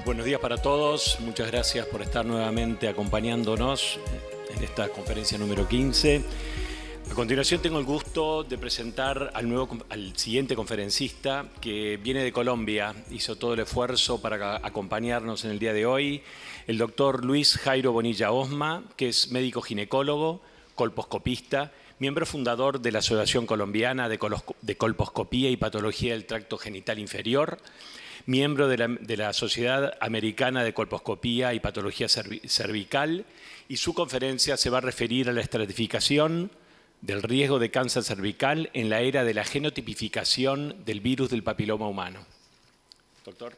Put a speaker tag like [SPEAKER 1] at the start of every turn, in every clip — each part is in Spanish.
[SPEAKER 1] Buenos días para todos, muchas gracias por estar nuevamente acompañándonos en esta conferencia número 15. A continuación tengo el gusto de presentar al siguiente conferencista que viene de Colombia, hizo todo el esfuerzo para acompañarnos en el día de hoy, el doctor Luis Jairo Bonilla Osma, que es médico ginecólogo, colposcopista, miembro fundador de la Asociación Colombiana de Colposcopía y Patología del Tracto Genital Inferior, miembro de la Sociedad Americana de Colposcopía y Patología Cervical, y su conferencia se va a referir a la estratificación del riesgo de cáncer cervical en la era de la genotipificación del virus del papiloma humano. Doctor.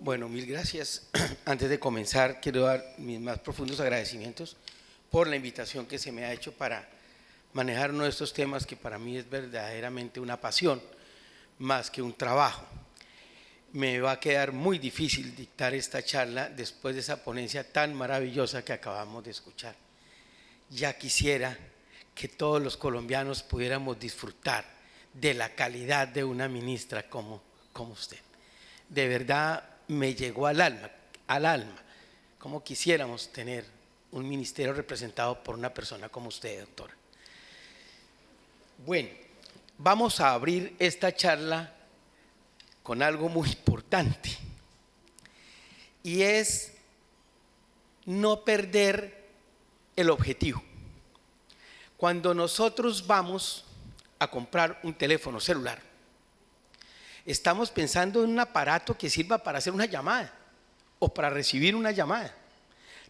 [SPEAKER 2] Bueno, mil gracias. Antes de comenzar, quiero dar mis más profundos agradecimientos por la invitación que se me ha hecho para manejar uno de estos temas que para mí es verdaderamente una pasión, más que un trabajo. Me va a quedar muy difícil dictar esta charla después de esa ponencia tan maravillosa que acabamos de escuchar. Ya quisiera que todos los colombianos pudiéramos disfrutar de la calidad de una ministra como usted. De verdad me llegó al alma, como quisiéramos tener un ministerio representado por una persona como usted, doctora. Bueno, vamos a abrir esta charla con algo muy importante, y es no perder el objetivo. Cuando nosotros vamos a comprar un teléfono celular, estamos pensando en un aparato que sirva para hacer una llamada o para recibir una llamada,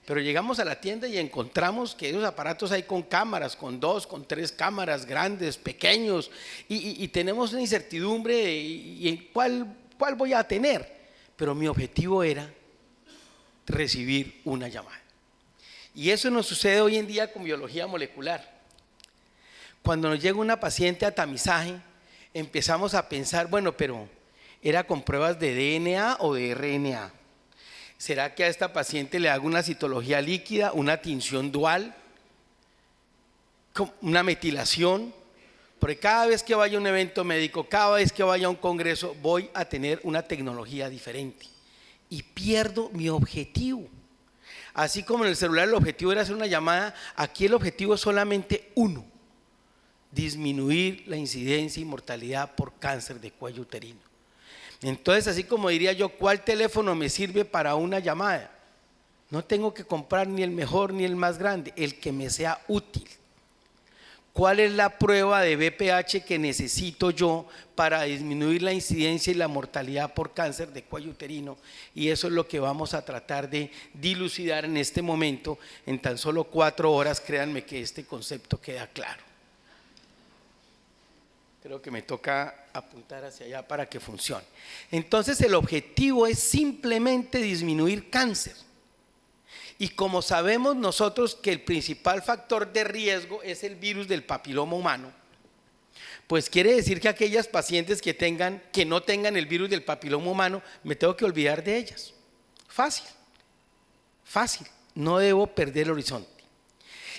[SPEAKER 2] pero llegamos a la tienda y encontramos que esos aparatos hay con cámaras, con 2, con 3 cámaras, grandes, pequeños, y tenemos una incertidumbre y ¿cuál voy a tener? Pero mi objetivo era recibir una llamada, y eso nos sucede hoy en día con biología molecular. Cuando nos llega una paciente a tamizaje, empezamos a pensar, bueno, pero ¿era con pruebas de DNA o de RNA? ¿Será que a esta paciente le hago una citología líquida, una tinción dual, una metilación? Porque cada vez que vaya a un evento médico, cada vez que vaya a un congreso, voy a tener una tecnología diferente y pierdo mi objetivo. Así como en el celular el objetivo era hacer una llamada, aquí el objetivo es solamente uno: disminuir la incidencia y mortalidad por cáncer de cuello uterino. Entonces, así como diría yo, ¿cuál teléfono me sirve para una llamada? No tengo que comprar ni el mejor ni el más grande, el que me sea útil. ¿Cuál es la prueba de BPH que necesito yo para disminuir la incidencia y la mortalidad por cáncer de cuello uterino? Y eso es lo que vamos a tratar de dilucidar en este momento. En tan solo 4 horas, créanme que este concepto queda claro. Creo que me toca apuntar hacia allá para que funcione. Entonces, el objetivo es simplemente disminuir cáncer. Y como sabemos nosotros que el principal factor de riesgo es el virus del papiloma humano, pues quiere decir que aquellas pacientes que no tengan el virus del papiloma humano, me tengo que olvidar de ellas. Fácil, no debo perder el horizonte.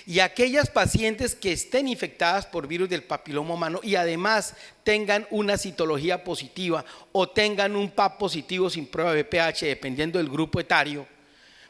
[SPEAKER 2] Y aquellas pacientes que estén infectadas por virus del papiloma humano y además tengan una citología positiva o tengan un PAP positivo sin prueba de VPH, dependiendo del grupo etario,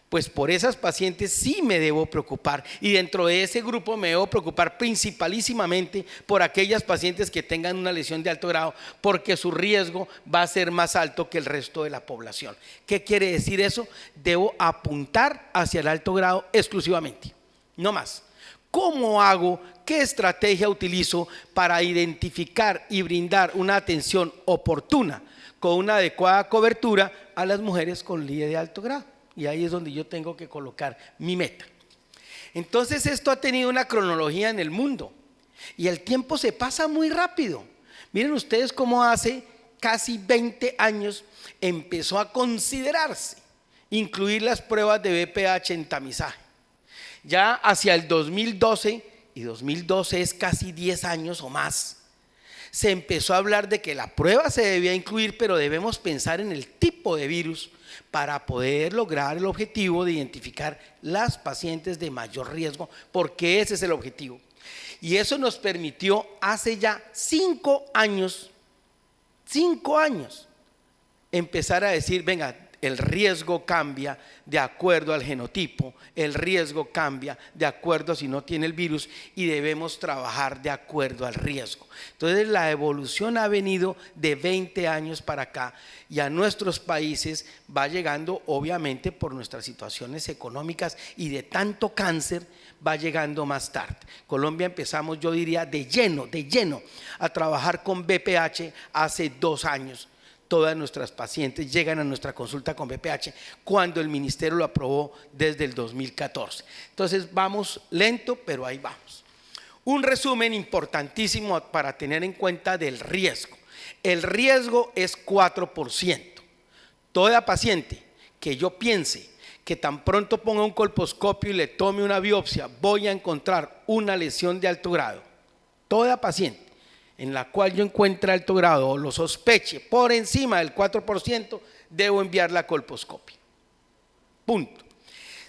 [SPEAKER 2] pues por esas pacientes sí me debo preocupar, y dentro de ese grupo me debo preocupar principalísimamente por aquellas pacientes que tengan una lesión de alto grado, porque su riesgo va a ser más alto que el resto de la población. ¿Qué quiere decir eso? Debo apuntar hacia el alto grado exclusivamente, no más. ¿Cómo hago? ¿Qué estrategia utilizo para identificar y brindar una atención oportuna con una adecuada cobertura a las mujeres con LIE de alto grado? Y ahí es donde yo tengo que colocar mi meta. Entonces, esto ha tenido una cronología en el mundo y el tiempo se pasa muy rápido. Miren ustedes cómo hace casi 20 años empezó a considerarse incluir las pruebas de VPH en tamizaje. Ya hacia el 2012, y 2012 es casi 10 años o más, se empezó a hablar de que la prueba se debía incluir, pero debemos pensar en el tipo de virus para poder lograr el objetivo de identificar las pacientes de mayor riesgo, porque ese es el objetivo. Y eso nos permitió hace ya 5 años, empezar a decir, venga, el riesgo cambia de acuerdo al genotipo, el riesgo cambia de acuerdo a si no tiene el virus y debemos trabajar de acuerdo al riesgo. Entonces la evolución ha venido de 20 años para acá y a nuestros países va llegando, obviamente por nuestras situaciones económicas y de tanto cáncer, va llegando más tarde. Colombia empezamos, yo diría, de lleno a trabajar con BPH hace 2 años. Todas nuestras pacientes llegan a nuestra consulta con BPH cuando el ministerio lo aprobó desde el 2014. Entonces vamos lento, pero ahí vamos. Un resumen importantísimo para tener en cuenta del riesgo. El riesgo es 4%. Toda paciente que yo piense que tan pronto ponga un colposcopio y le tome una biopsia, voy a encontrar una lesión de alto grado. Toda paciente en la cual yo encuentre alto grado o lo sospeche por encima del 4%, debo enviarla a colposcopio. Punto.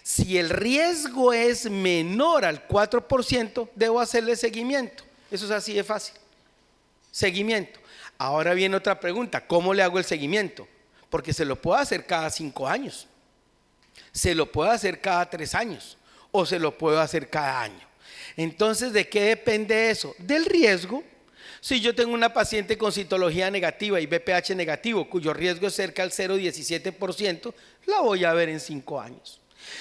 [SPEAKER 2] Si el riesgo es menor al 4%, debo hacerle seguimiento. Eso es así de fácil. Seguimiento. Ahora viene otra pregunta, ¿cómo le hago el seguimiento? Porque se lo puedo hacer cada 5 años, se lo puedo hacer cada 3 años o se lo puedo hacer cada año. Entonces, ¿de qué depende eso? Del riesgo. Si yo tengo una paciente con citología negativa y BPH negativo, cuyo riesgo es cerca al 0,17%, la voy a ver en 5 años.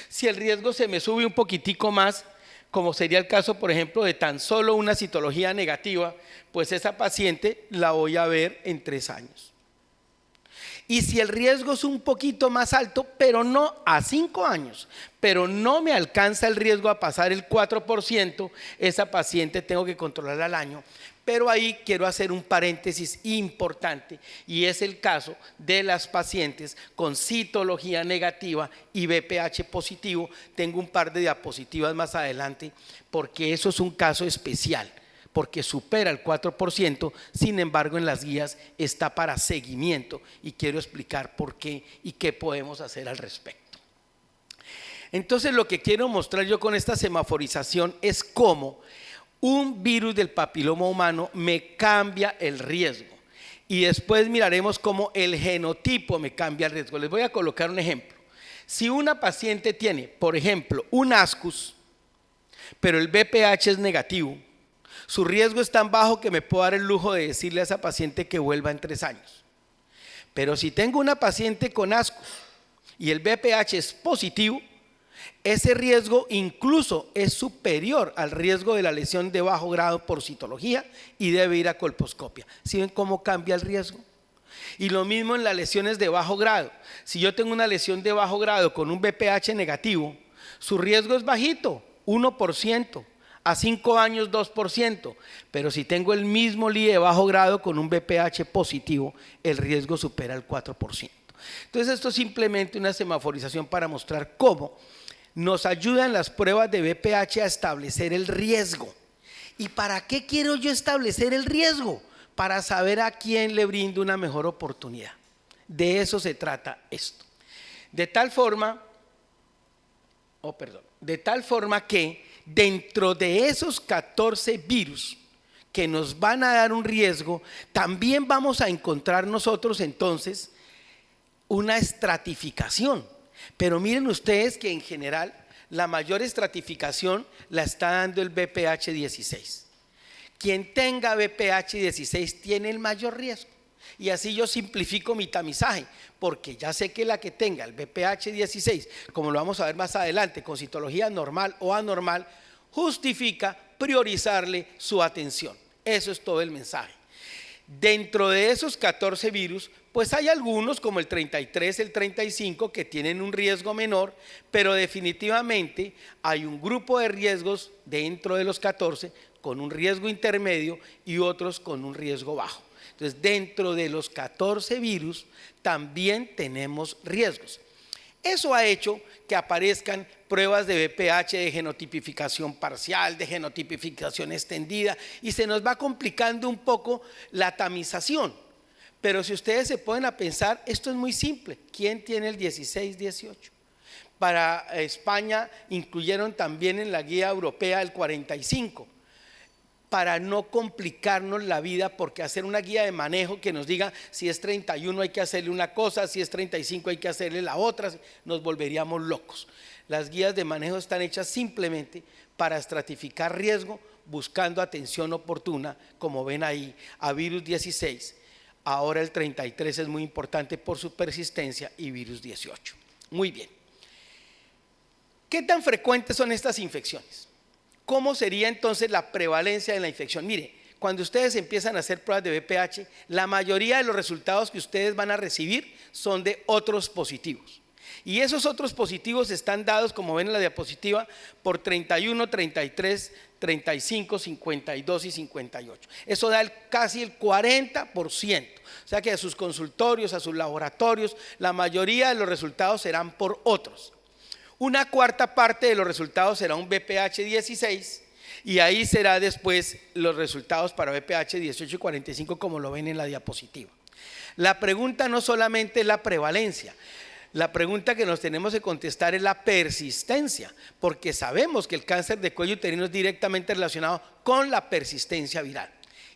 [SPEAKER 2] Si el riesgo se me sube un poquitico más, como sería el caso, por ejemplo, de tan solo una citología negativa, pues esa paciente la voy a ver en 3 años. Y si el riesgo es un poquito más alto, pero no a 5 años, pero no me alcanza el riesgo a pasar el 4%, esa paciente tengo que controlarla al año. Pero ahí quiero hacer un paréntesis importante y es el caso de las pacientes con citología negativa y BPH positivo. Tengo un par de diapositivas más adelante porque eso es un caso especial, porque supera el 4%, sin embargo en las guías está para seguimiento y quiero explicar por qué y qué podemos hacer al respecto. Entonces lo que quiero mostrar yo con esta semaforización es cómo un virus del papiloma humano me cambia el riesgo y después miraremos cómo el genotipo me cambia el riesgo. Les voy a colocar un ejemplo. Si una paciente tiene, por ejemplo, un ascus, pero el BPH es negativo, su riesgo es tan bajo que me puedo dar el lujo de decirle a esa paciente que vuelva en 3 años. Pero si tengo una paciente con ascus y el BPH es positivo, ese riesgo incluso es superior al riesgo de la lesión de bajo grado por citología y debe ir a colposcopia. ¿Sí ven cómo cambia el riesgo? Y lo mismo en las lesiones de bajo grado. Si yo tengo una lesión de bajo grado con un BPH negativo, su riesgo es bajito, 1%, a 5 años 2%, pero si tengo el mismo LIE de bajo grado con un BPH positivo, el riesgo supera el 4%. Entonces esto es simplemente una semaforización para mostrar cómo nos ayudan las pruebas de BPH a establecer el riesgo. ¿Y para qué quiero yo establecer el riesgo? Para saber a quién le brindo una mejor oportunidad. De eso se trata esto. De tal forma que dentro de esos 14 virus que nos van a dar un riesgo, también vamos a encontrar nosotros entonces una estratificación. Pero miren ustedes que en general la mayor estratificación la está dando el BPH 16. Quien tenga BPH 16 tiene el mayor riesgo. Y así yo simplifico mi tamizaje, porque ya sé que la que tenga el BPH 16, como lo vamos a ver más adelante, con citología normal o anormal, justifica priorizarle su atención. Eso es todo el mensaje. Dentro de esos 14 virus, pues hay algunos como el 33, el 35 que tienen un riesgo menor, pero definitivamente hay un grupo de riesgos dentro de los 14 con un riesgo intermedio y otros con un riesgo bajo. Entonces, dentro de los 14 virus también tenemos riesgos. Eso ha hecho que aparezcan pruebas de BPH de genotipificación parcial, de genotipificación extendida, y se nos va complicando un poco la tamización. Pero si ustedes se ponen a pensar, esto es muy simple. ¿Quién tiene el 16-18? Para España incluyeron también en la guía europea el 45, para no complicarnos la vida, porque hacer una guía de manejo que nos diga si es 31 hay que hacerle una cosa, si es 35 hay que hacerle la otra, nos volveríamos locos. Las guías de manejo están hechas simplemente para estratificar riesgo, buscando atención oportuna, como ven ahí, a virus 16. Ahora el 33 es muy importante por su persistencia, y virus 18. Muy bien. ¿Qué tan frecuentes son estas infecciones? ¿Cómo sería entonces la prevalencia de la infección? Mire, cuando ustedes empiezan a hacer pruebas de BPH, la mayoría de los resultados que ustedes van a recibir son de otros positivos. Y esos otros positivos están dados, como ven en la diapositiva, por 31, 33, 35, 52 y 58. Eso da casi el 40%. O sea que a sus consultorios, a sus laboratorios, la mayoría de los resultados serán por otros. Una cuarta parte de los resultados será un BPH 16, y ahí será después los resultados para BPH 18 y 45, como lo ven en la diapositiva. La pregunta no solamente es la prevalencia. La pregunta que nos tenemos que contestar es la persistencia, porque sabemos que el cáncer de cuello uterino es directamente relacionado con la persistencia viral.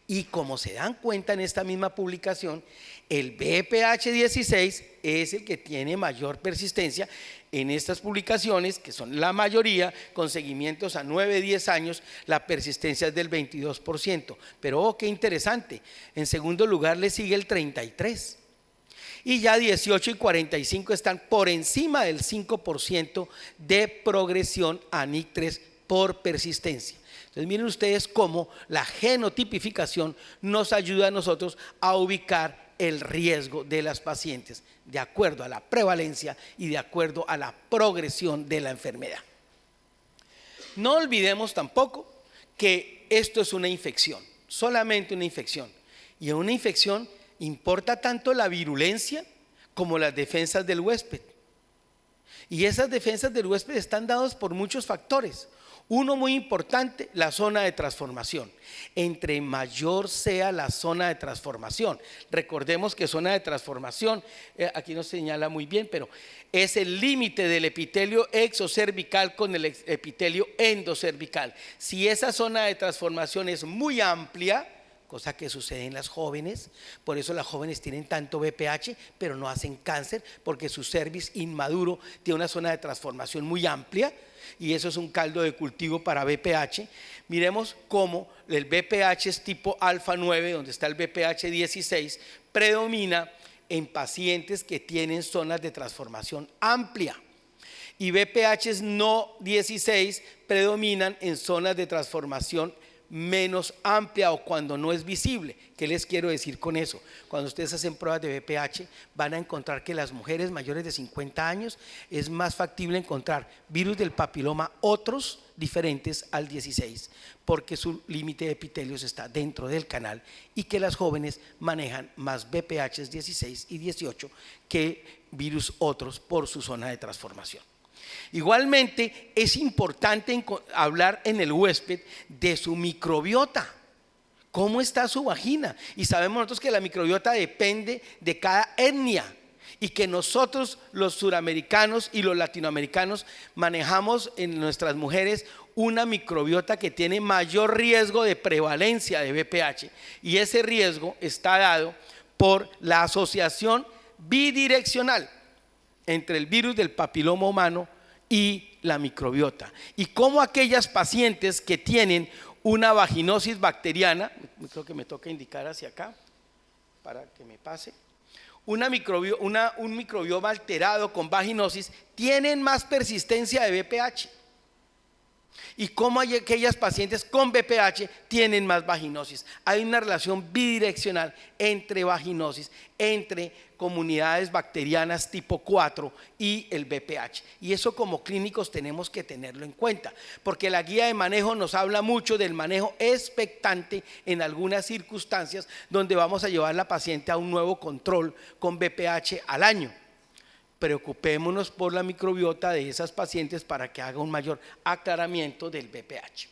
[SPEAKER 2] Y como se dan cuenta en esta misma publicación, el BPH 16 es el que tiene mayor persistencia en estas publicaciones, que son la mayoría, con seguimientos a 9, 10 años, la persistencia es del 22%. Pero oh, qué interesante, en segundo lugar le sigue el 33%. Y ya 18 y 45 están por encima del 5% de progresión a NIC3 por persistencia. Entonces miren ustedes cómo la genotipificación nos ayuda a nosotros a ubicar el riesgo de las pacientes de acuerdo a la prevalencia y de acuerdo a la progresión de la enfermedad. No olvidemos tampoco que esto es una infección, solamente una infección. Y en una infección importa tanto la virulencia como las defensas del huésped. Y esas defensas del huésped están dadas por muchos factores. Uno muy importante, la zona de transformación. Entre mayor sea la zona de transformación, recordemos que zona de transformación, aquí nos señala muy bien, pero es el límite del epitelio exocervical con el epitelio endocervical. Si esa zona de transformación es muy amplia, cosa que sucede en las jóvenes, por eso las jóvenes tienen tanto BPH, pero no hacen cáncer, porque su cervix inmaduro tiene una zona de transformación muy amplia, y eso es un caldo de cultivo para BPH. Miremos cómo el BPH es tipo alfa 9, donde está el BPH 16, predomina en pacientes que tienen zonas de transformación amplia, y BPH no 16 predominan en zonas de transformación menos amplia o cuando no es visible. ¿Qué les quiero decir con eso? Cuando ustedes hacen pruebas de BPH van a encontrar que las mujeres mayores de 50 años es más factible encontrar virus del papiloma otros diferentes al 16, porque su límite de epitelios está dentro del canal, y que las jóvenes manejan más BPH 16 y 18 que virus otros por su zona de transformación. Igualmente es importante hablar en el huésped de su microbiota. ¿Cómo está su vagina? Y sabemos nosotros que la microbiota depende de cada etnia, y que nosotros los suramericanos y los latinoamericanos manejamos en nuestras mujeres una microbiota que tiene mayor riesgo de prevalencia de BPH, y ese riesgo está dado por la asociación bidireccional entre el virus del papiloma humano y la microbiota, y cómo aquellas pacientes que tienen una vaginosis bacteriana, creo que me toca indicar hacia acá para que me pase, un microbioma alterado con vaginosis, tienen más persistencia de BPH, y cómo aquellas pacientes con BPH tienen más vaginosis. Hay una relación bidireccional entre vaginosis, entre comunidades bacterianas tipo 4 y el BPH, y eso como clínicos tenemos que tenerlo en cuenta, porque la guía de manejo nos habla mucho del manejo expectante en algunas circunstancias donde vamos a llevar a la paciente a un nuevo control con BPH al año. Preocupémonos por la microbiota de esas pacientes para que haga un mayor aclaramiento del BPH.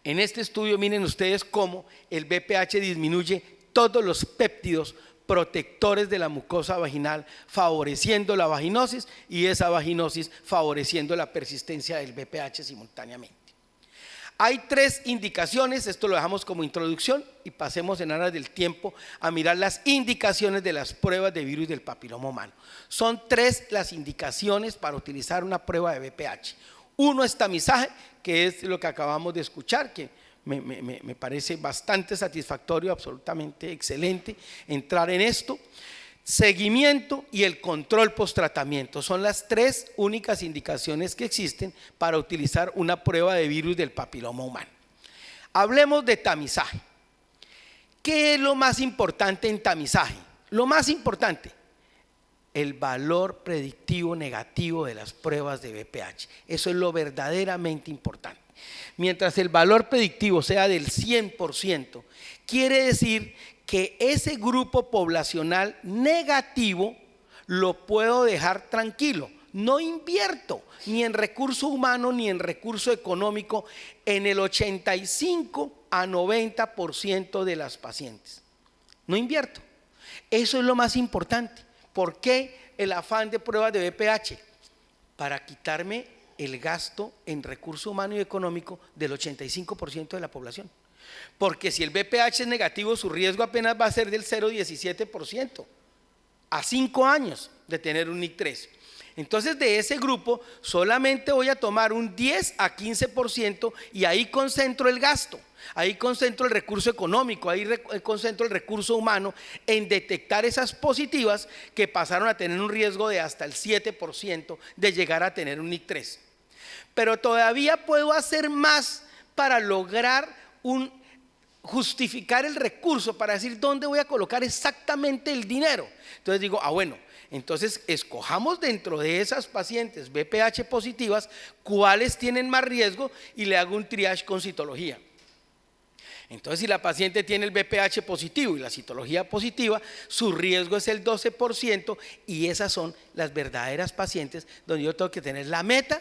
[SPEAKER 2] En este estudio miren ustedes cómo el BPH disminuye todos los péptidos protectores de la mucosa vaginal, favoreciendo la vaginosis, y esa vaginosis favoreciendo la persistencia del BPH simultáneamente. Hay 3 indicaciones, esto lo dejamos como introducción y pasemos en aras del tiempo a mirar las indicaciones de las pruebas de virus del papiloma humano. Son 3 las indicaciones para utilizar una prueba de BPH. Uno es tamizaje, que es lo que acabamos de escuchar, que me parece bastante satisfactorio, absolutamente excelente entrar en esto. Seguimiento y el control post-tratamiento son las 3 únicas indicaciones que existen para utilizar una prueba de virus del papiloma humano. Hablemos de tamizaje. ¿Qué es lo más importante en tamizaje? Lo más importante, el valor predictivo negativo de las pruebas de BPH. Eso es lo verdaderamente importante. Mientras el valor predictivo sea del 100%, quiere decir que ese grupo poblacional negativo lo puedo dejar tranquilo. No invierto ni en recurso humano ni en recurso económico en el 85 a 90% de las pacientes. No invierto. Eso es lo más importante. ¿Por qué el afán de pruebas de BPH? Para quitarme el gasto en recurso humano y económico del 85% de la población. Porque si el BPH es negativo, su riesgo apenas va a ser del 0,17% a 5 años de tener un NIC3. Entonces de ese grupo solamente voy a tomar un 10 a 15% y ahí concentro el gasto, ahí concentro el recurso económico, ahí concentro el recurso humano en detectar esas positivas que pasaron a tener un riesgo de hasta el 7% de llegar a tener un NIC3. Pero todavía puedo hacer más para lograr justificar el recurso, para decir dónde voy a colocar exactamente el dinero. Entonces digo, bueno, entonces escojamos dentro de esas pacientes BPH positivas cuáles tienen más riesgo y le hago un triage con citología. Entonces si la paciente tiene el BPH positivo y la citología positiva, su riesgo es el 12% y esas son las verdaderas pacientes donde yo tengo que tener la meta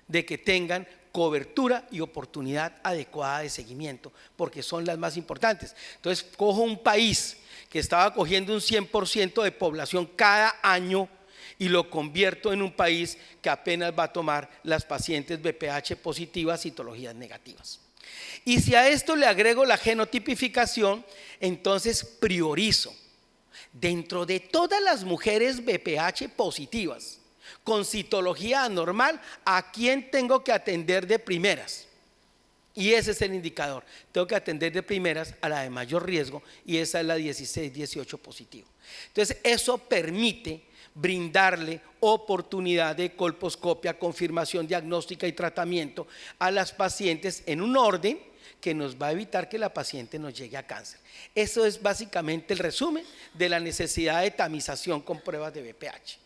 [SPEAKER 2] de que tengan cobertura y oportunidad adecuada de seguimiento, porque son las más importantes. Entonces cojo un país que estaba cogiendo un 100% de población cada año y lo convierto en un país que apenas va a tomar las pacientes BPH positivas, citologías negativas. Y si a esto le agrego la genotipificación, entonces priorizo dentro de todas las mujeres BPH positivas con citología anormal, ¿a quién tengo que atender de primeras? Y ese es el indicador. Tengo que atender de primeras a la de mayor riesgo y esa es la 16-18 positivo. Entonces eso permite brindarle oportunidad de colposcopia, confirmación diagnóstica y tratamiento a las pacientes en un orden que nos va a evitar que la paciente nos llegue a cáncer. Eso es básicamente el resumen de la necesidad de tamización con pruebas de BPH.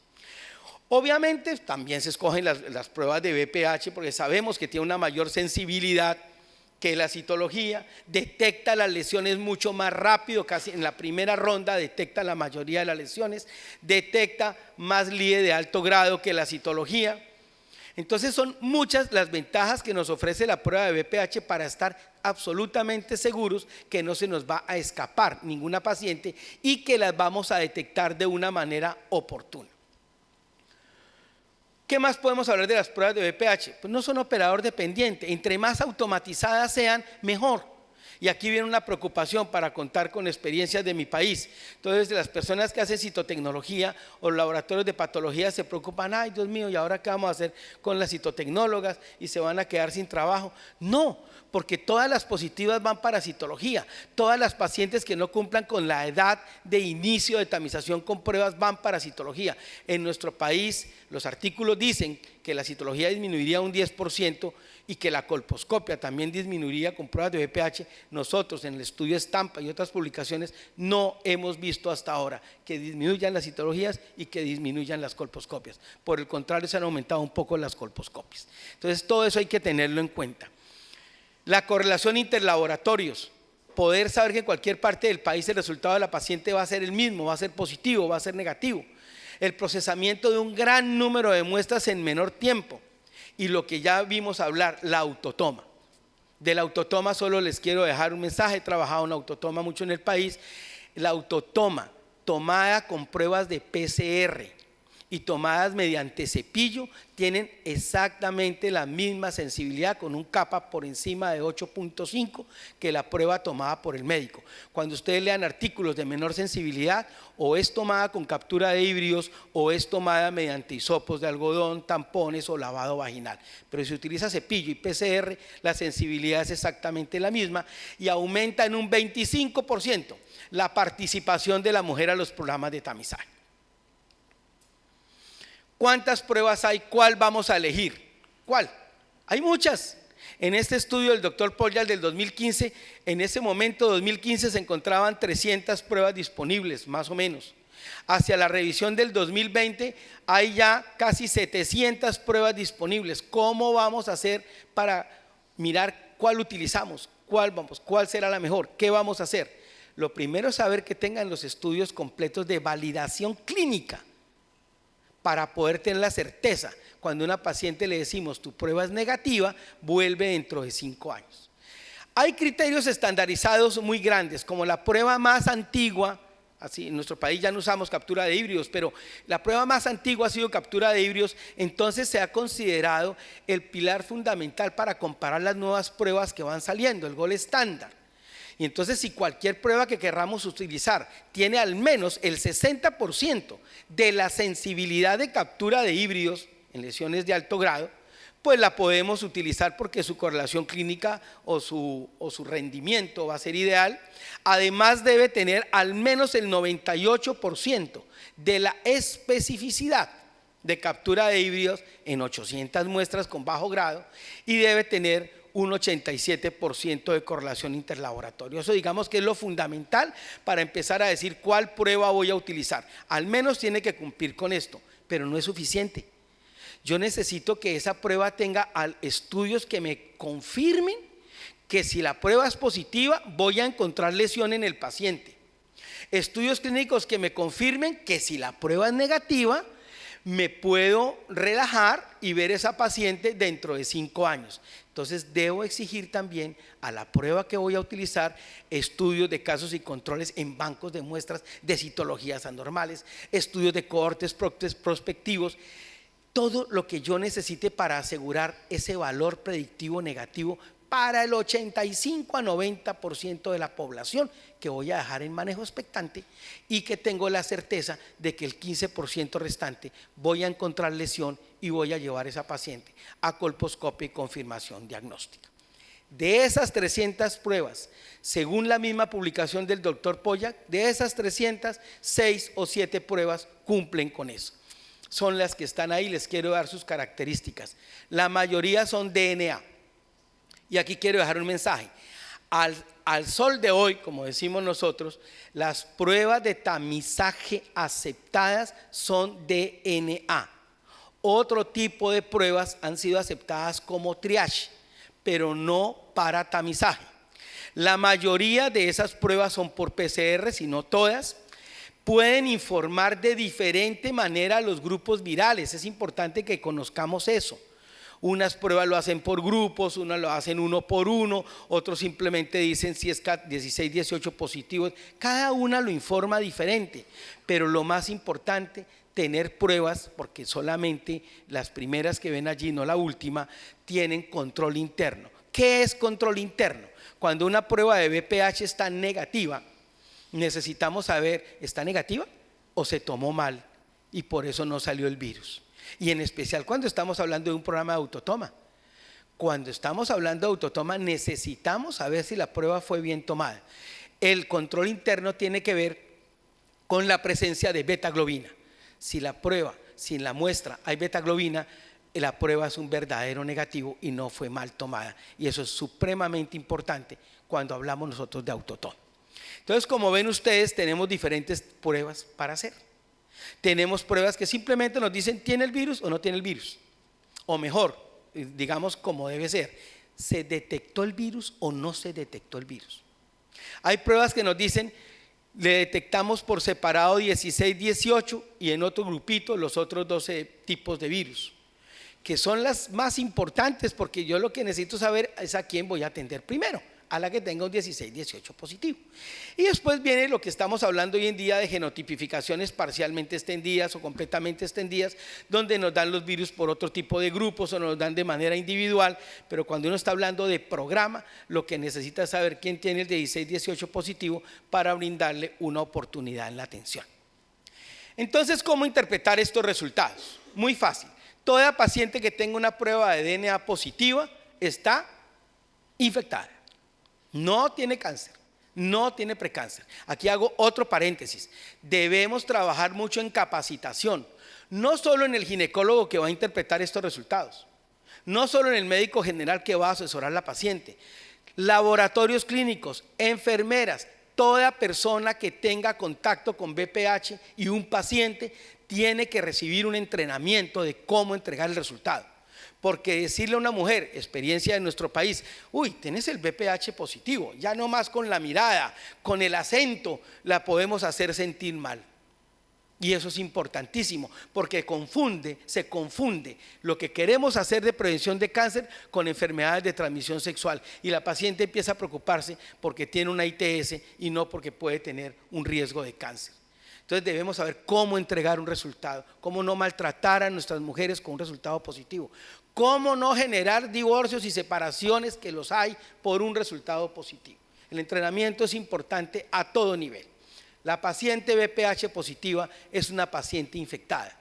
[SPEAKER 2] Obviamente también se escogen las pruebas de BPH porque sabemos que tiene una mayor sensibilidad que la citología, detecta las lesiones mucho más rápido, casi en la primera ronda detecta la mayoría de las lesiones, detecta más LIE de alto grado que la citología. Entonces son muchas las ventajas que nos ofrece la prueba de BPH para estar absolutamente seguros que no se nos va a escapar ninguna paciente y que las vamos a detectar de una manera oportuna. ¿Qué más podemos hablar de las pruebas de BPH? Pues no son operador dependiente, entre más automatizadas sean, mejor. Y aquí viene una preocupación para contar con experiencias de mi país. Entonces las personas que hacen citotecnología o laboratorios de patología se preocupan, ay Dios mío, ¿y ahora qué vamos a hacer con las citotecnólogas? Y se van a quedar sin trabajo. No, porque todas las positivas van para citología, todas las pacientes que no cumplan con la edad de inicio de tamización con pruebas van para citología. En nuestro país los artículos dicen que la citología disminuiría un 10% y que la colposcopia también disminuiría con pruebas de BPH. Nosotros en el estudio Estampa y otras publicaciones no hemos visto hasta ahora que disminuyan las citologías y que disminuyan las colposcopias. Por el contrario, se han aumentado un poco las colposcopias. Entonces todo eso hay que tenerlo en cuenta. La correlación interlaboratorios, poder saber que en cualquier parte del país el resultado de la paciente va a ser el mismo, va a ser positivo, va a ser negativo. el procesamiento de un gran número de muestras en menor tiempo y lo que ya vimos hablar, la autotoma. De la autotoma solo les quiero dejar un mensaje. He trabajado en autotoma mucho en el país. La autotoma tomada con pruebas de PCR y tomadas mediante cepillo tienen exactamente la misma sensibilidad, con un CAPA por encima de 8.5 que la prueba tomada por el médico. Cuando ustedes lean artículos de menor sensibilidad, o es tomada con captura de híbridos o es tomada mediante hisopos de algodón, tampones o lavado vaginal. Pero si utiliza cepillo y PCR, la sensibilidad es exactamente la misma y aumenta en un 25% la participación de la mujer a los programas de tamizaje. ¿Cuántas pruebas hay? ¿Cuál vamos a elegir? ¿Cuál? Hay muchas. En este estudio del doctor Pollard del 2015, en ese momento 2015 se encontraban 300 pruebas disponibles, más o menos. Hacia la revisión del 2020 hay ya casi 700 pruebas disponibles. ¿Cómo vamos a hacer para mirar cuál utilizamos? ¿Cuál será la mejor? ¿Qué vamos a hacer? Lo primero es saber que tengan los estudios completos de validación clínica, para poder tener la certeza. Cuando a una paciente le decimos tu prueba es negativa, vuelve dentro de 5 años. Hay criterios estandarizados muy grandes, como la prueba más antigua. Así, en nuestro país ya no usamos captura de híbridos, pero la prueba más antigua ha sido captura de híbridos. Entonces se ha considerado el pilar fundamental para comparar las nuevas pruebas que van saliendo, el gold estándar. Y entonces, si cualquier prueba que querramos utilizar tiene al menos el 60% de la sensibilidad de captura de híbridos en lesiones de alto grado, pues la podemos utilizar porque su correlación clínica o su rendimiento va a ser ideal. Además, debe tener al menos el 98% de la especificidad de captura de híbridos en 800 muestras con bajo grado y debe tener un 87% de correlación interlaboratorio. Eso digamos que es lo fundamental para empezar a decir cuál prueba voy a utilizar. Al menos tiene que cumplir con esto, pero no es suficiente. Yo necesito que esa prueba tenga estudios que me confirmen que si la prueba es positiva voy a encontrar lesión en el paciente. Estudios clínicos que me confirmen que si la prueba es negativa me puedo relajar y ver esa paciente dentro de 5 años. Entonces debo exigir también a la prueba que voy a utilizar estudios de casos y controles en bancos de muestras de citologías anormales, estudios de cohortes prospectivos, todo lo que yo necesite para asegurar ese valor predictivo negativo para el 85 a 90% de la población que voy a dejar en manejo expectante y que tengo la certeza de que el 15% restante voy a encontrar lesión y voy a llevar a esa paciente a colposcopia y confirmación diagnóstica. De esas 300 pruebas, según la misma publicación del doctor Pollard, de esas 300, 6 o 7 pruebas cumplen con eso. Son las que están ahí, les quiero dar sus características. La mayoría son DNA. Y aquí quiero dejar un mensaje. Al sol de hoy, como decimos nosotros, las pruebas de tamizaje aceptadas son DNA. Otro tipo de pruebas han sido aceptadas como triage, pero no para tamizaje. La mayoría de esas pruebas son por PCR, si no todas. Pueden informar de diferente manera a los grupos virales. Es importante que conozcamos eso. Unas pruebas lo hacen por grupos, unas lo hacen uno por uno, otros simplemente dicen si es 16, 18 positivos. Cada una lo informa diferente, pero lo más importante, tener pruebas, porque solamente las primeras que ven allí, no la última, tienen control interno. ¿Qué es control interno? Cuando una prueba de BPH está negativa, necesitamos saber, ¿está negativa o se tomó mal y por eso no salió el virus? Y en especial cuando estamos hablando de un programa de autotoma. Cuando estamos hablando de autotoma necesitamos saber si la prueba fue bien tomada. El control interno tiene que ver con la presencia de beta-globina. Si la prueba, si en la muestra hay beta-globina, la prueba es un verdadero negativo y no fue mal tomada. Y eso es supremamente importante cuando hablamos nosotros de autotoma. Entonces, como ven ustedes, tenemos diferentes pruebas para hacer. Tenemos pruebas que simplemente nos dicen ¿tiene el virus o no tiene el virus? O mejor, digamos como debe ser, ¿se detectó el virus o no se detectó el virus? Hay pruebas que nos dicen le detectamos por separado 16, 18 y en otro grupito los otros 12 tipos de virus, que son las más importantes, porque yo lo que necesito saber es a quién voy a atender primero, a la que tenga un 16, 18 positivo. Y después viene lo que estamos hablando hoy en día de genotipificaciones parcialmente extendidas o completamente extendidas, donde nos dan los virus por otro tipo de grupos o nos dan de manera individual, pero cuando uno está hablando de programa, lo que necesita es saber quién tiene el 16, 18 positivo para brindarle una oportunidad en la atención. Entonces, ¿cómo interpretar estos resultados? Muy fácil. Toda paciente que tenga una prueba de DNA positiva está infectada. No tiene cáncer, no tiene precáncer. Aquí hago otro paréntesis. Debemos trabajar mucho en capacitación, no solo en el ginecólogo que va a interpretar estos resultados, no solo en el médico general que va a asesorar a la paciente, laboratorios clínicos, enfermeras, toda persona que tenga contacto con VPH y un paciente tiene que recibir un entrenamiento de cómo entregar el resultado. Porque decirle a una mujer, experiencia de nuestro país, uy, tienes el VPH positivo, ya no más con la mirada, con el acento, la podemos hacer sentir mal. Y eso es importantísimo, porque se confunde lo que queremos hacer de prevención de cáncer con enfermedades de transmisión sexual. Y la paciente empieza a preocuparse porque tiene una ITS y no porque puede tener un riesgo de cáncer. Entonces debemos saber cómo entregar un resultado, cómo no maltratar a nuestras mujeres con un resultado positivo, cómo no generar divorcios y separaciones, que los hay, por un resultado positivo. El entrenamiento es importante a todo nivel. La paciente VPH positiva es una paciente infectada.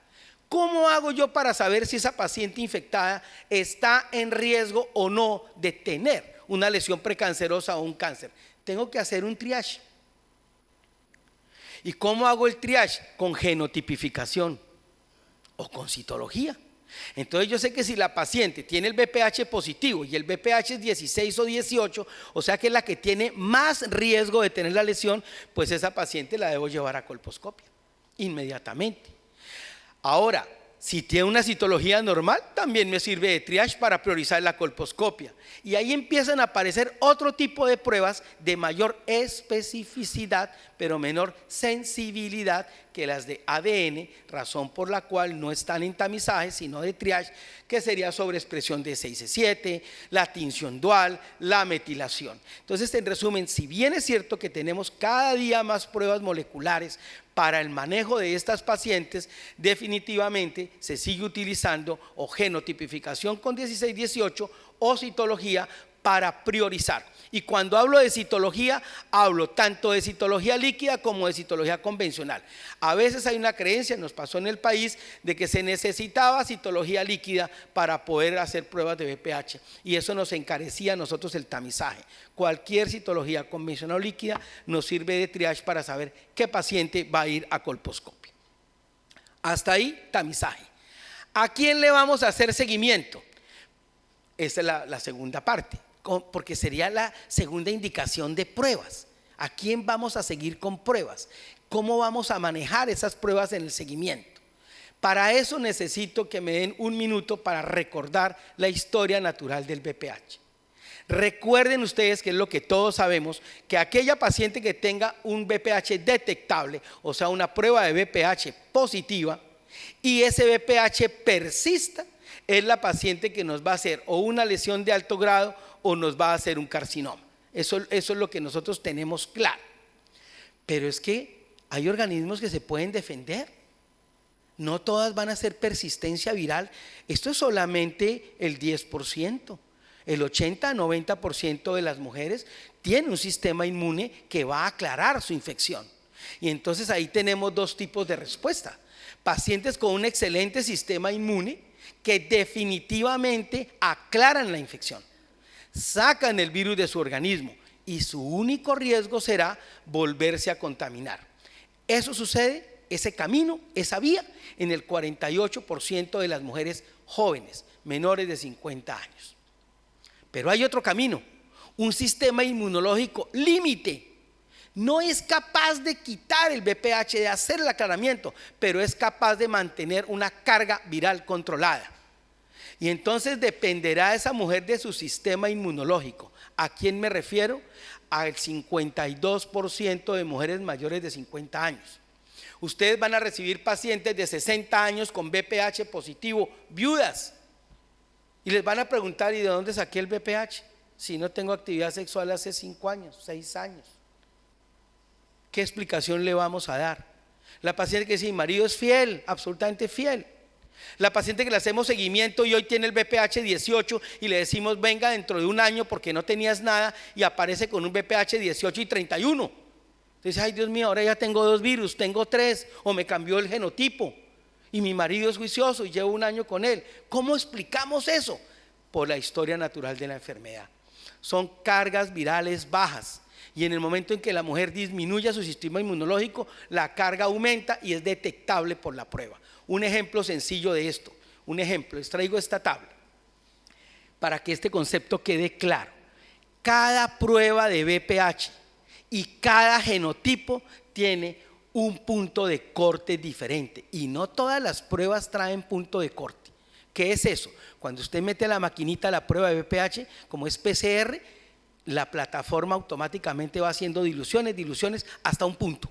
[SPEAKER 2] ¿Cómo hago yo para saber si esa paciente infectada está en riesgo o no de tener una lesión precancerosa o un cáncer? Tengo que hacer un triage. ¿Y cómo hago el triage? Con genotipificación o con citología. Entonces yo sé que si la paciente tiene el VPH positivo y el VPH es 16 o 18, o sea que es la que tiene más riesgo de tener la lesión, pues esa paciente la debo llevar a colposcopia inmediatamente. Ahora, si tiene una citología normal, también me sirve de triage para priorizar la colposcopia. Y ahí empiezan a aparecer otro tipo de pruebas de mayor especificidad, pero menor sensibilidad que las de ADN, razón por la cual no están en tamizaje, sino de triage, que sería sobreexpresión de 6C7, la tinción dual, la metilación. Entonces, en resumen, si bien es cierto que tenemos cada día más pruebas moleculares para el manejo de estas pacientes, definitivamente se sigue utilizando o genotipificación con 16-18 o citología para priorizar. Y cuando hablo de citología, hablo tanto de citología líquida como de citología convencional. A veces hay una creencia, nos pasó en el país, de que se necesitaba citología líquida para poder hacer pruebas de VPH, y eso nos encarecía a nosotros el tamizaje. Cualquier citología convencional o líquida nos sirve de triage para saber qué paciente va a ir a colposcopia. Hasta ahí, tamizaje. ¿A quién le vamos a hacer seguimiento? Esta es la segunda parte, porque sería la segunda indicación de pruebas. ¿A quién vamos a seguir con pruebas? ¿Cómo vamos a manejar esas pruebas en el seguimiento? Para eso necesito que me den un minuto para recordar la historia natural del VPH. Recuerden ustedes, que es lo que todos sabemos, que aquella paciente que tenga un VPH detectable, o sea una prueba de VPH positiva, y ese VPH persista, es la paciente que nos va a hacer o una lesión de alto grado o nos va a hacer un carcinoma. Eso es lo que nosotros tenemos claro. Pero es que hay organismos que se pueden defender. No todas van a ser persistencia viral. Esto es solamente el 10%. El 80-90% de las mujeres tienen un sistema inmune que va a aclarar su infección. Y entonces ahí tenemos dos tipos de respuesta. Pacientes con un excelente sistema inmune que definitivamente aclaran la infección, sacan el virus de su organismo y su único riesgo será volverse a contaminar. Eso sucede, ese camino, esa vía, en el 48% de las mujeres jóvenes, menores de 50 años. Pero hay otro camino, un sistema inmunológico límite. No es capaz de quitar el VPH, de hacer el aclaramiento, pero es capaz de mantener una carga viral controlada. Y entonces dependerá esa mujer de su sistema inmunológico. ¿A quién me refiero? Al 52% de mujeres mayores de 50 años. Ustedes van a recibir pacientes de 60 años con VPH positivo, viudas. Y les van a preguntar: ¿y de dónde saqué el VPH? Si no tengo actividad sexual hace 5 años, 6 años. ¿Qué explicación le vamos a dar? La paciente que dice: mi marido es fiel, absolutamente fiel. La paciente que le hacemos seguimiento y hoy tiene el VPH 18 y le decimos: venga dentro de un año porque no tenías nada, y aparece con un VPH 18 y 31. Dice: ay, Dios mío, ahora ya tengo 2 virus, tengo 3, o me cambió el genotipo y mi marido es juicioso y llevo un año con él. ¿Cómo explicamos eso? Por la historia natural de la enfermedad. Son cargas virales bajas, y en el momento en que la mujer disminuya su sistema inmunológico, la carga aumenta y es detectable por la prueba. Un ejemplo sencillo de esto, les traigo esta tabla para que este concepto quede claro. Cada prueba de VPH y cada genotipo tiene un punto de corte diferente, y no todas las pruebas traen punto de corte. ¿Qué es eso? Cuando usted mete a la maquinita la prueba de VPH, como es PCR, la plataforma automáticamente va haciendo diluciones hasta un punto.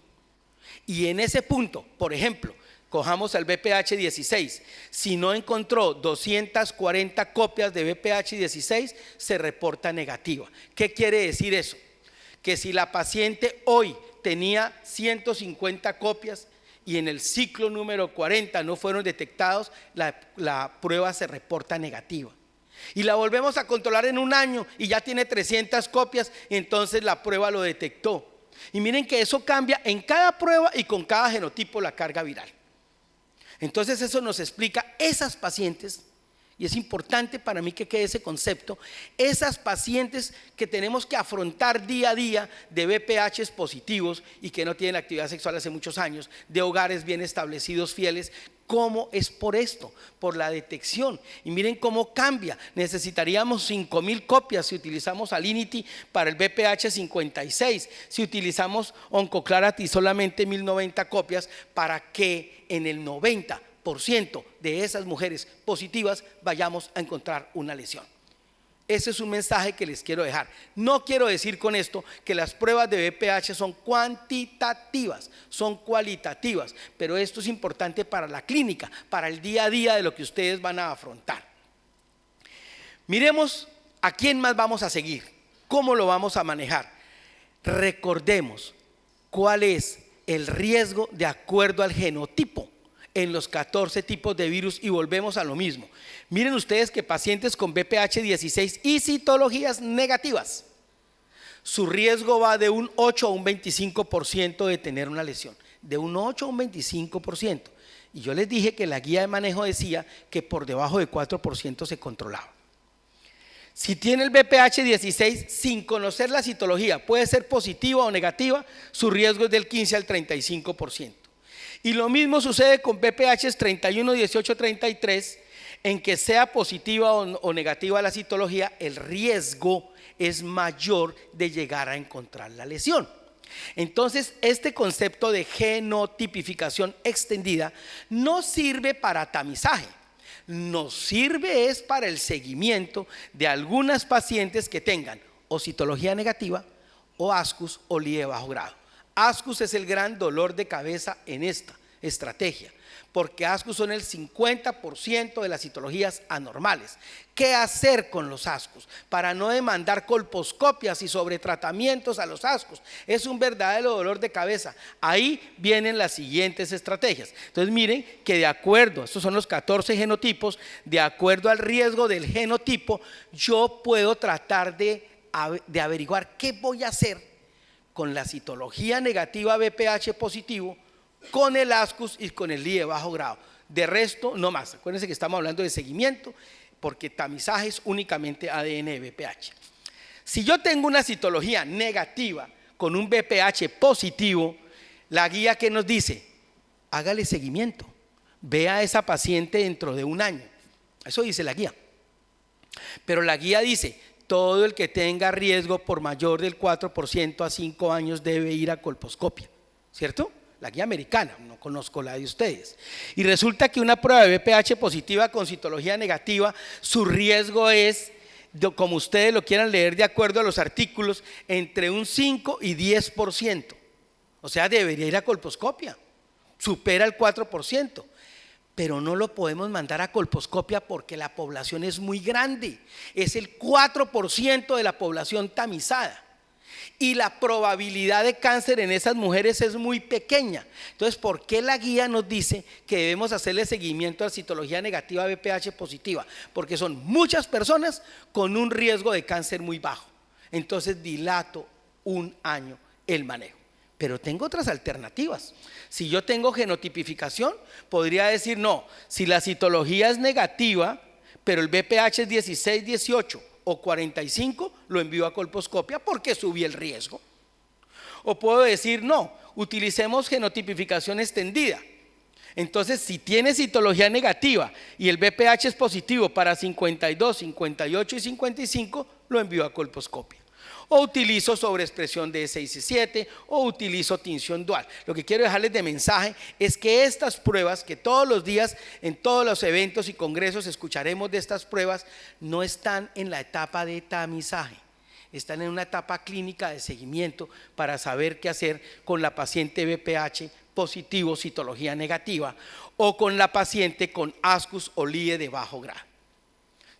[SPEAKER 2] Y en ese punto, por ejemplo, cojamos al VPH 16, si no encontró 240 copias de VPH 16, se reporta negativa. ¿Qué quiere decir eso? Que si la paciente hoy tenía 150 copias y en el ciclo número 40 no fueron detectados, la prueba se reporta negativa. Y la volvemos a controlar en un año y ya tiene 300 copias, y entonces la prueba lo detectó. Y miren que eso cambia en cada prueba y con cada genotipo la carga viral. Entonces eso nos explica esas pacientes, y es importante para mí que quede ese concepto, esas pacientes que tenemos que afrontar día a día, de VPHs positivos y que no tienen actividad sexual hace muchos años, de hogares bien establecidos, fieles. ¿Cómo es por esto? Por la detección. Y miren cómo cambia. Necesitaríamos 5,000 copias si utilizamos Alinity para el VPH 56, si utilizamos OncoClarity solamente 1090 copias, para que en el 90% de esas mujeres positivas vayamos a encontrar una lesión. Ese es un mensaje que les quiero dejar. No quiero decir con esto que las pruebas de VPH son cuantitativas, son cualitativas, pero esto es importante para la clínica, para el día a día de lo que ustedes van a afrontar. Miremos a quién más vamos a seguir, cómo lo vamos a manejar. Recordemos cuál es el riesgo de acuerdo al genotipo en los 14 tipos de virus, y volvemos a lo mismo. Miren ustedes que pacientes con VPH 16 y citologías negativas, su riesgo va de un 8 a un 25% de tener una lesión, de un 8 a un 25%. Y yo les dije que la guía de manejo decía que por debajo de 4% se controlaba. Si tiene el VPH 16 sin conocer la citología, puede ser positiva o negativa, su riesgo es del 15 al 35%. Y lo mismo sucede con VPHs 31, 18, 33, en que sea positiva o negativa la citología, el riesgo es mayor de llegar a encontrar la lesión. Entonces, este concepto de genotipificación extendida no sirve para tamizaje, nos sirve es para el seguimiento de algunas pacientes que tengan o citología negativa o ASCUS o LIE de bajo grado. ASCUS es el gran dolor de cabeza en esta estrategia, porque ASCUS son el 50% de las citologías anormales. ¿Qué hacer con los ASCUS? Para no demandar colposcopias y sobretratamientos a los ASCUS. Es un verdadero dolor de cabeza. Ahí vienen las siguientes estrategias. Entonces miren que de acuerdo, estos son los 14 genotipos, de acuerdo al riesgo del genotipo, yo puedo tratar de averiguar qué voy a hacer con la citología negativa VPH positivo, con el ASCUS y con el LIE de bajo grado. De resto, no más. Acuérdense que estamos hablando de seguimiento, porque tamizaje es únicamente ADN de VPH. Si yo tengo una citología negativa con un VPH positivo, la guía que nos dice, hágale seguimiento, vea a esa paciente dentro de un año. Eso dice la guía. Pero la guía dice, todo el que tenga riesgo por mayor del 4% a 5 años debe ir a colposcopia, ¿cierto? la guía americana, no conozco la de ustedes. Y resulta que una prueba de BPH positiva con citología negativa, su riesgo es, como ustedes lo quieran leer de acuerdo a los artículos, entre un 5 y 10%. O sea, debería ir a colposcopia, supera el 4%. Pero no lo podemos mandar a colposcopia porque la población es muy grande, es el 4% de la población tamizada y la probabilidad de cáncer en esas mujeres es muy pequeña. Entonces, ¿por qué la guía nos dice que debemos hacerle seguimiento a citología negativa BPH positiva? Porque son muchas personas con un riesgo de cáncer muy bajo. Entonces dilato 1 año el manejo. Pero tengo otras alternativas. Si yo tengo genotipificación, podría decir no, si la citología es negativa, pero el BPH es 16, 18 o 45, lo envío a colposcopia porque subí el riesgo. O puedo decir no, utilicemos genotipificación extendida. Entonces, si tiene citología negativa y el BPH es positivo para 52, 58 y 55, lo envío a colposcopia. O utilizo sobreexpresión de E6 y 7 o utilizo tinción dual. Lo que quiero dejarles de mensaje es que estas pruebas, que todos los días en todos los eventos y congresos escucharemos de estas pruebas, no están en la etapa de tamizaje, están en una etapa clínica de seguimiento para saber qué hacer con la paciente BPH positivo, citología negativa, o con la paciente con ascus o LIE de bajo grado.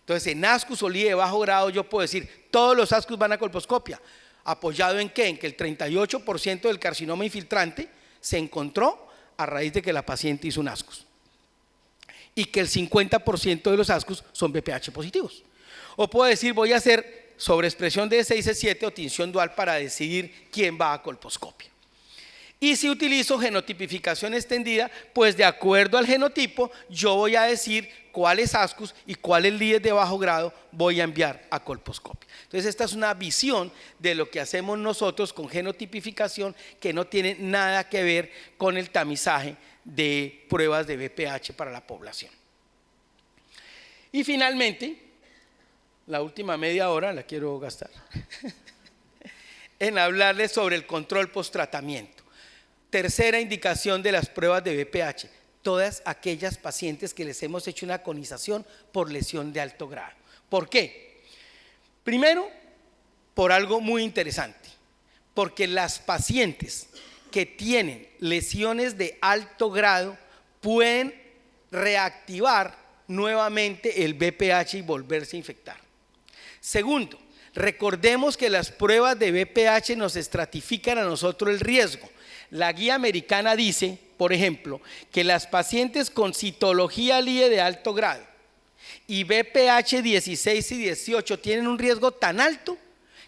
[SPEAKER 2] Entonces, en ascus o LIE de bajo grado yo puedo decir, todos los ascus van a colposcopia. ¿Apoyado en qué? En que el 38% del carcinoma infiltrante se encontró a raíz de que la paciente hizo un ascus. Y que el 50% de los ascus son BPH positivos. O puedo decir, voy a hacer sobreexpresión de E6 y 7 o tinción dual para decidir quién va a colposcopia. Y si utilizo genotipificación extendida, pues de acuerdo al genotipo, yo voy a decir cuáles ascus y cuáles LIEs de bajo grado voy a enviar a colposcopia. Entonces, esta es una visión de lo que hacemos nosotros con genotipificación que no tiene nada que ver con el tamizaje de pruebas de BPH para la población. Y finalmente, la última media hora la quiero gastar en hablarles sobre el control posttratamiento. Tercera indicación de las pruebas de BPH, todas aquellas pacientes que les hemos hecho una conización por lesión de alto grado. ¿Por qué? Primero, por algo muy interesante, porque las pacientes que tienen lesiones de alto grado pueden reactivar nuevamente el BPH y volverse a infectar. Segundo, recordemos que las pruebas de BPH nos estratifican a nosotros el riesgo. La guía americana dice, por ejemplo, que las pacientes con citología LIE de alto grado y BPH 16 y 18 tienen un riesgo tan alto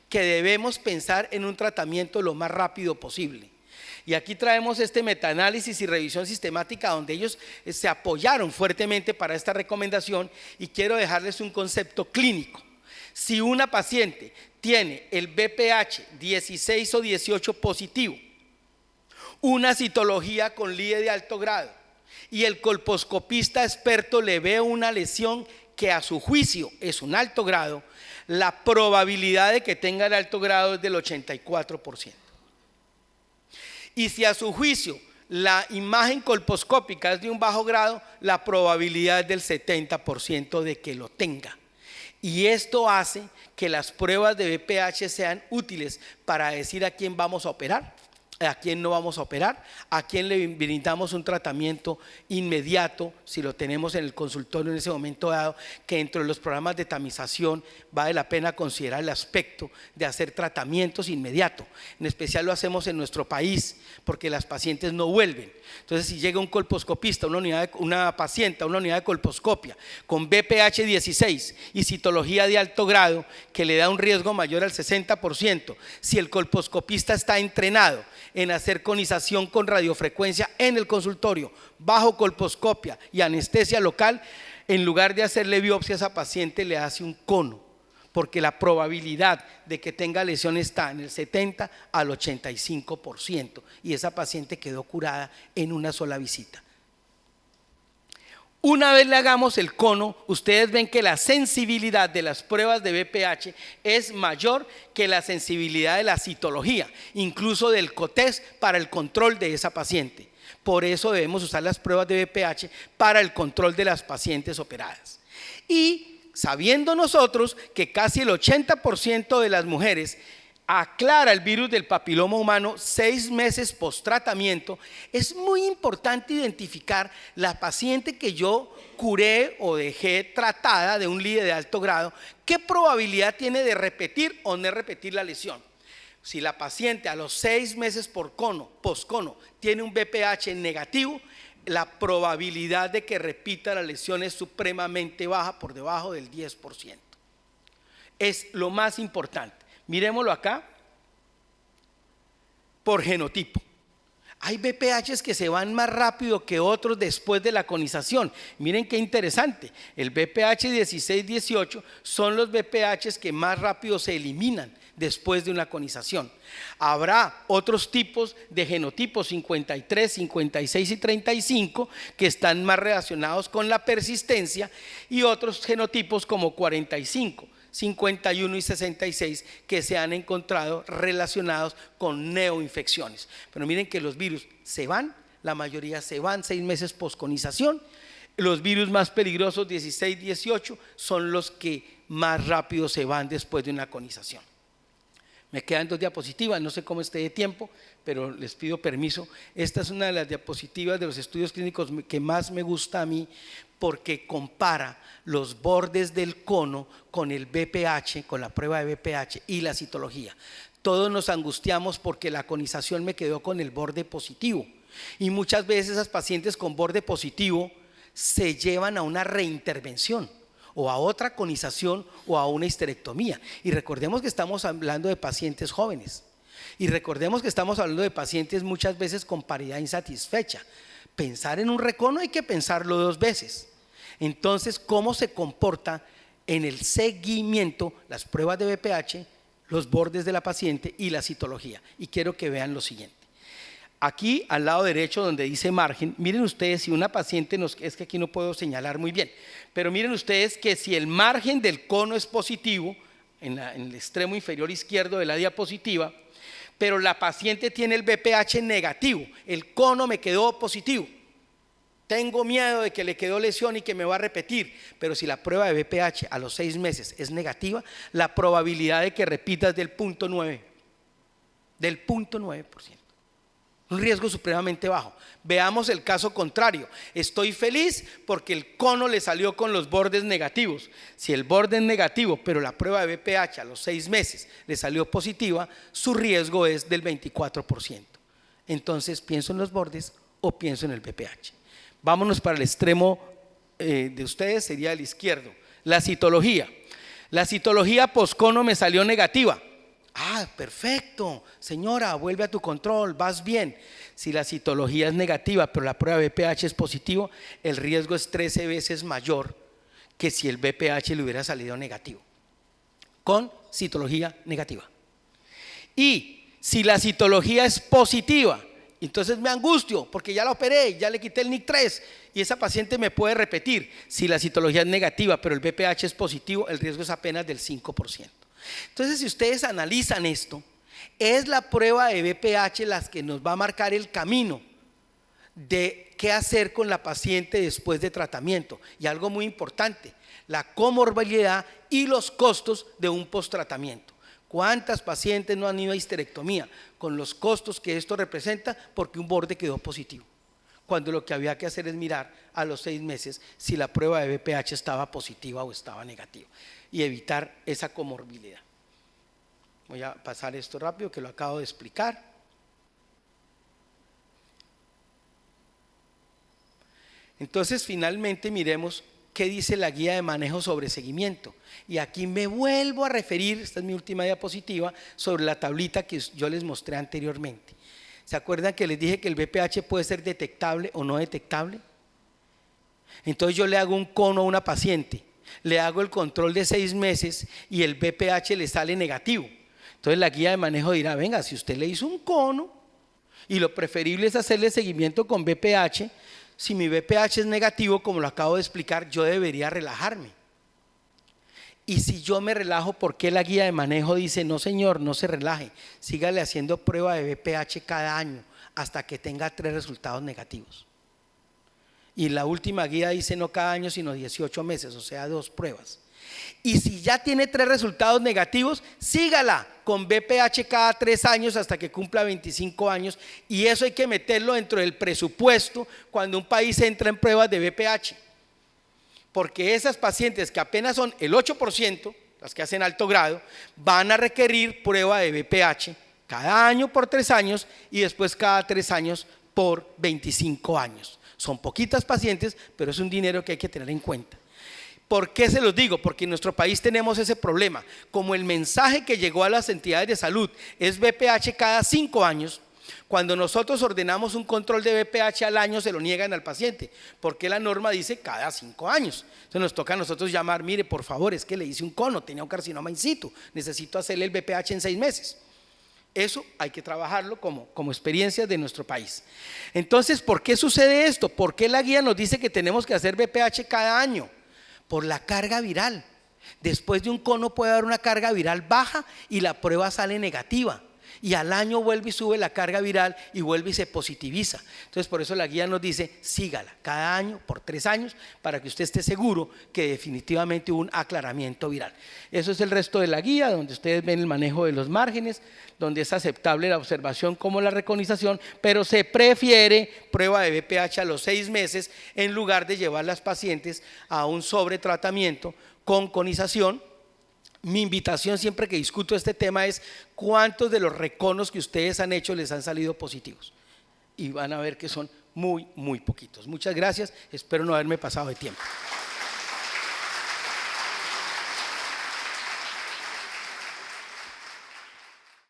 [SPEAKER 2] que debemos pensar en un tratamiento lo más rápido posible. Y aquí traemos este metaanálisis y revisión sistemática donde ellos se apoyaron fuertemente para esta recomendación y quiero dejarles un concepto clínico. Si una paciente tiene el BPH 16 o 18 positivo, una citología con LIE de alto grado y el colposcopista experto le ve una lesión que a su juicio es un alto grado, la probabilidad de que tenga el alto grado es del 84%. Y si a su juicio la imagen colposcópica es de un bajo grado, la probabilidad es del 70% de que lo tenga. Y esto hace que las pruebas de BPH sean útiles para decir a quién vamos a operar, a quién no vamos a operar, a quién le brindamos un tratamiento inmediato si lo tenemos en el consultorio en ese momento dado, que dentro de los programas de tamización vale la pena considerar el aspecto de hacer tratamientos inmediatos. En especial lo hacemos en nuestro país porque las pacientes no vuelven. Entonces, si llega un colposcopista, una paciente a una unidad de colposcopia con BPH 16 y citología de alto grado que le da un riesgo mayor al 60%, si el colposcopista está entrenado en hacer conización con radiofrecuencia en el consultorio, bajo colposcopia y anestesia local, en lugar de hacerle biopsia a esa paciente le hace un cono, porque la probabilidad de que tenga lesión está en el 70 al 85% y esa paciente quedó curada en una sola visita. Una vez le hagamos el cono, ustedes ven que la sensibilidad de las pruebas de BPH es mayor que la sensibilidad de la citología, incluso del COTES para el control de esa paciente. Por eso debemos usar las pruebas de BPH para el control de las pacientes operadas. Y sabiendo nosotros que casi el 80% de las mujeres aclara el virus del papiloma humano 6 meses post tratamiento, es muy importante identificar la paciente que yo curé o dejé tratada de un LIDE de alto grado, qué probabilidad tiene de repetir o no repetir la lesión. Si la paciente a los 6 meses post cono tiene un BPH negativo, la probabilidad de que repita la lesión es supremamente baja, por debajo del 10%. Es lo más importante. Miremoslo acá, por genotipo. Hay BPHs que se van más rápido que otros después de la conización. Miren qué interesante. El BPH 16-18 son los BPHs que más rápido se eliminan después de una conización. Habrá otros tipos de genotipos 53, 56 y 35 que están más relacionados con la persistencia, y otros genotipos como 45, 51 y 66 que se han encontrado relacionados con neoinfecciones. Pero miren que los virus se van, la mayoría se van 6 meses posconización. Los virus más peligrosos 16-18 son los que más rápido se van después de una conización. Me quedan 2 diapositivas, no sé cómo esté de tiempo, pero les pido permiso. Esta es una de las diapositivas de los estudios clínicos que más me gusta a mí, porque compara los bordes del cono con el BPH, con la prueba de BPH y la citología. Todos nos angustiamos porque la conización me quedó con el borde positivo, y muchas veces esas pacientes con borde positivo se llevan a una reintervención, o a otra conización, o a una histerectomía. Y recordemos que estamos hablando de pacientes jóvenes, y recordemos que estamos hablando de pacientes muchas veces con paridad insatisfecha. Pensar en un recono hay que pensarlo 2 veces. Entonces, ¿cómo se comporta en el seguimiento las pruebas de BPH, los bordes de la paciente y la citología? Y quiero que vean lo siguiente. Aquí al lado derecho donde dice margen, miren ustedes si una paciente es que aquí no puedo señalar muy bien, pero miren ustedes que si el margen del cono es positivo, en el extremo inferior izquierdo de la diapositiva, pero la paciente tiene el BPH negativo, el cono me quedó positivo, tengo miedo de que le quedó lesión y que me va a repetir. Pero si la prueba de BPH a los 6 meses es negativa, la probabilidad de que repita es del 0.9%, del 0.9%. Un riesgo supremamente bajo. Veamos el caso contrario. Estoy feliz porque el cono le salió con los bordes negativos. Si el borde es negativo, pero la prueba de BPH a los 6 meses le salió positiva, su riesgo es del 24%. Entonces, ¿pienso en los bordes o pienso en el BPH? Vámonos para el extremo de ustedes, sería el izquierdo. La citología. La citología poscono me salió negativa. Ah, perfecto, señora, vuelve a tu control, vas bien. Si la citología es negativa, pero la prueba de BPH es positivo, el riesgo es 13 veces mayor que si el BPH le hubiera salido negativo, con citología negativa. Y si la citología es positiva, entonces me angustio porque ya la operé, ya le quité el NIC3 y esa paciente me puede repetir. Si la citología es negativa, pero el BPH es positivo, el riesgo es apenas del 5%. Entonces, si ustedes analizan esto, es la prueba de BPH la que nos va a marcar el camino de qué hacer con la paciente después de tratamiento. Y algo muy importante, la comorbilidad y los costos de un posttratamiento. ¿Cuántas pacientes no han ido a histerectomía con los costos que esto representa porque un borde quedó positivo? Cuando lo que había que hacer es mirar a los 6 meses si la prueba de BPH estaba positiva o estaba negativa, y evitar esa comorbilidad. Voy a pasar esto rápido que lo acabo de explicar. Entonces, finalmente miremos qué dice la guía de manejo sobre seguimiento. Y aquí me vuelvo a referir, esta es mi última diapositiva, sobre la tablita que yo les mostré anteriormente. ¿Se acuerdan que les dije que el BPH puede ser detectable o no detectable? Entonces yo le hago un cono a una paciente, le hago el control de 6 meses y el BPH le sale negativo. Entonces la guía de manejo dirá, venga, si usted le hizo un cono y lo preferible es hacerle seguimiento con BPH, si mi BPH es negativo, como lo acabo de explicar, yo debería relajarme. Y si yo me relajo, ¿por qué la guía de manejo dice, no señor, no se relaje, sígale haciendo prueba de BPH cada año hasta que tenga 3 resultados negativos? Y la última guía dice no cada año, sino 18 meses, o sea, 2 pruebas. Y si ya tiene 3 resultados negativos, sígala con BPH cada 3 años hasta que cumpla 25 años. Y eso hay que meterlo dentro del presupuesto cuando un país entra en pruebas de BPH. Porque esas pacientes que apenas son el 8%, las que hacen alto grado, van a requerir prueba de BPH cada año por 3 años y después cada 3 años por 25 años. Son poquitas pacientes, pero es un dinero que hay que tener en cuenta. ¿Por qué se los digo? Porque en nuestro país tenemos ese problema. Como el mensaje que llegó a las entidades de salud es BPH cada 5 años, cuando nosotros ordenamos un control de BPH al año se lo niegan al paciente, porque la norma dice cada 5 años. Entonces nos toca a nosotros llamar, mire por favor, es que le hice un cono, tenía un carcinoma in situ, necesito hacerle el BPH en 6 meses. Eso hay que trabajarlo como experiencia de nuestro país. Entonces, ¿por qué sucede esto? ¿Por qué la guía nos dice que tenemos que hacer BPH cada año? Por la carga viral. Después de un cono puede haber una carga viral baja y la prueba sale negativa. Y al año vuelve y sube la carga viral y vuelve y se positiviza. Entonces por eso la guía nos dice sígala cada año por 3 años para que usted esté seguro que definitivamente hubo un aclaramiento viral. Eso es el resto de la guía, donde ustedes ven el manejo de los márgenes, donde es aceptable la observación como la reconización, pero se prefiere prueba de BPH a los 6 meses en lugar de llevar las pacientes a un sobretratamiento con conización. Mi invitación siempre que discuto este tema es cuántos de los reconos que ustedes han hecho les han salido positivos, y van a ver que son muy, muy poquitos. Muchas gracias, espero no haberme pasado de tiempo.